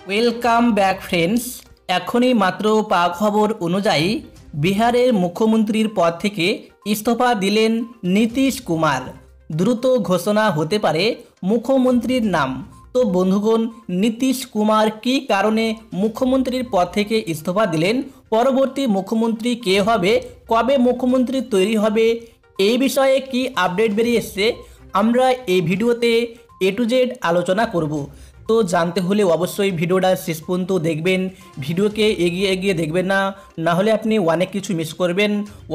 Welcome back friends. এখনই মাত্র পাওয়া খবর অনুযায়ী বিহারের মুখ্যমন্ত্রীর পদ থেকে ইস্তফা দিলেন নীতিশ কুমার। দ্রুত ঘোষণা হতে পারে মুখ্যমন্ত্রীর নাম। তো বন্ধুগণ, নীতিশ কুমার কী কারণে মুখ্যমন্ত্রীর পদ থেকে ইস্তফা দিলেন, পরবর্তী মুখ্যমন্ত্রী কে হবে, কবে মুখ্যমন্ত্রী তৈরি হবে, এই বিষয়ে কি আপডেট বেরিয়ে এসছে আমরা এই ভিডিওতে এ টু জেড আলোচনা করব। তো জানতে হলে অবশ্যই ভিডিওটা শেষ পর্যন্ত দেখবেন, ভিডিওকে এগিয়ে এগিয়ে দেখবেন না, না হলে আপনি অনেক কিছু মিস করবেন।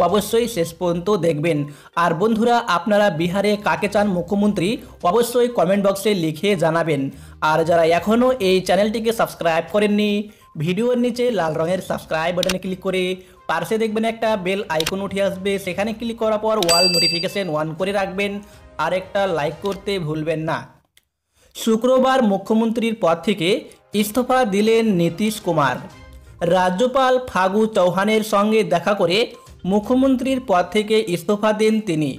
অবশ্যই শেষ পর্যন্ত দেখবেন। আর বন্ধুরা, আপনারা বিহারে কাকে চান মুখ্যমন্ত্রী, অবশ্যই কমেন্ট বক্সে লিখে জানাবেন। আর যারা এখনও এই চ্যানেলটিকে সাবস্ক্রাইব করেননি, ভিডিওর নিচে লাল রঙের সাবস্ক্রাইব বাটনে ক্লিক করে পাশে দেখবেন একটা বেল আইকন উঠে আসবে, সেখানে ক্লিক করার পর অল নোটিফিকেশন অন করে রাখবেন। আর একটা লাইক করতে ভুলবেন না। শুক্রবার মুখ্যমন্ত্রীর পদ থেকে ইস্তফা দিলেন নীতিশ কুমার। রাজ্যপাল ফাগু চৌহানের সঙ্গে দেখা করে মুখ্যমন্ত্রীর পদ থেকে ইস্তফা দেন তিনি।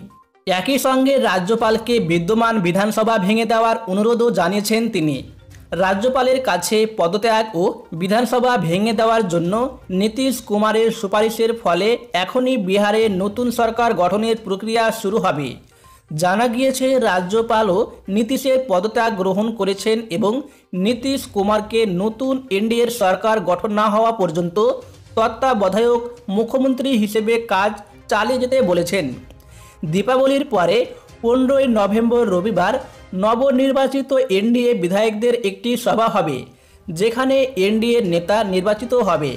একই সঙ্গে রাজ্যপালকে বিদ্যমান বিধানসভা ভেঙে দেওয়ার অনুরোধও জানিয়েছেন তিনি। রাজ্যপালের কাছে পদত্যাগ ও বিধানসভা ভেঙে দেওয়ার জন্য নীতিশ কুমারের সুপারিশের ফলে এখনই বিহারে নতুন সরকার গঠনের প্রক্রিয়া শুরু হবে। জানা গিয়েছে, রাজ্যপালও নীতিশের পদত্যাগ গ্রহণ করেছেন এবং নীতিশ কুমারকে নতুন এনডিএর সরকার গঠন না হওয়া পর্যন্ত তত্ত্বাবধায়ক মুখ্যমন্ত্রী হিসেবে কাজ চালিয়ে যেতে বলেছেন। দীপাবলির পরে 15ই নভেম্বর রবিবার নবনির্বাচিত এনডিএ বিধায়কদের একটি সভা হবে, যেখানে এনডিএ নেতা নির্বাচিত হবে।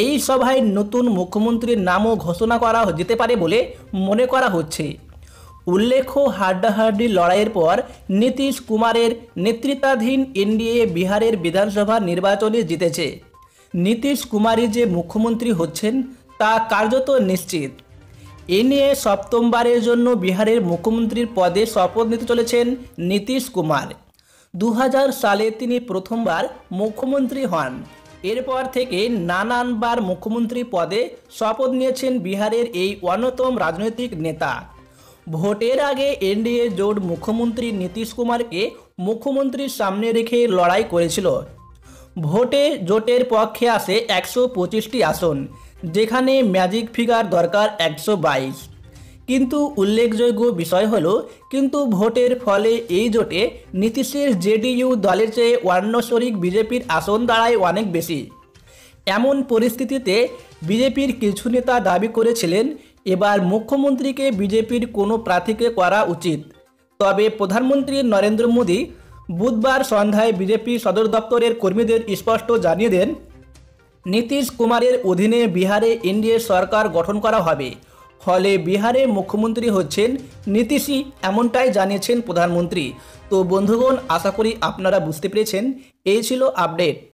এই সভায় নতুন মুখ্যমন্ত্রীর নামও ঘোষণা করা যেতে পারে বলে মনে করা হচ্ছে। উল্লেখ্য, হাড্ডাহাড্ডি লড়াইয়ের পর নীতিশ কুমারের নেতৃত্বাধীন এনডিএ বিহারের বিধানসভা নির্বাচনে জিতেছে। নীতিশ কুমারই যে মুখ্যমন্ত্রী হচ্ছেন তা কার্যত নিশ্চিত। এ নিয়ে সপ্তমবারের জন্য বিহারের মুখ্যমন্ত্রীর পদে শপথ নিতে চলেছেন নীতিশ কুমার। 2000 সালে তিনি প্রথমবার মুখ্যমন্ত্রী হন। এরপর থেকে নানানবার মুখ্যমন্ত্রী পদে শপথ নিয়েছেন বিহারের এই অন্যতম রাজনৈতিক নেতা। ভোটের আগে এনডিএ জোট মুখ্যমন্ত্রী নীতিশ কুমারকে মুখ্যমন্ত্রীর সামনে রেখে লড়াই করেছিল। ভোটে জোটের পক্ষে আসে 125টি আসন, যেখানে ম্যাজিক ফিগার দরকার 122। কিন্তু উল্লেখযোগ্য বিষয় হলো, ভোটের ফলে এই জোটে নীতিশের জেডিইউ দলের চেয়ে অন্যশরিক বিজেপির আসন দাঁড়ায় অনেক বেশি। এমন পরিস্থিতিতে বিজেপির কিছু নেতা দাবি করেছিলেন এবার মুখ্যমন্ত্রীকে বিজেপির কোনো প্রার্থীকে করা উচিত। তবে প্রধানমন্ত্রী নরেন্দ্র মোদী বুধবার সন্ধ্যায় বিজেপি সদর দপ্তরের কর্মীদের স্পষ্ট জানিয়ে দেন, নীতিশ কুমারের অধীনে বিহারে এনডিএ সরকার গঠন করা হবে। ফলে বিহারে মুখ্যমন্ত্রী হচ্ছেন নীতিশই, এমনটাই জানিয়েছেন প্রধানমন্ত্রী। তো বন্ধুগণ, আশা করি আপনারা বুঝতে পেরেছেন। এই ছিল আপডেট।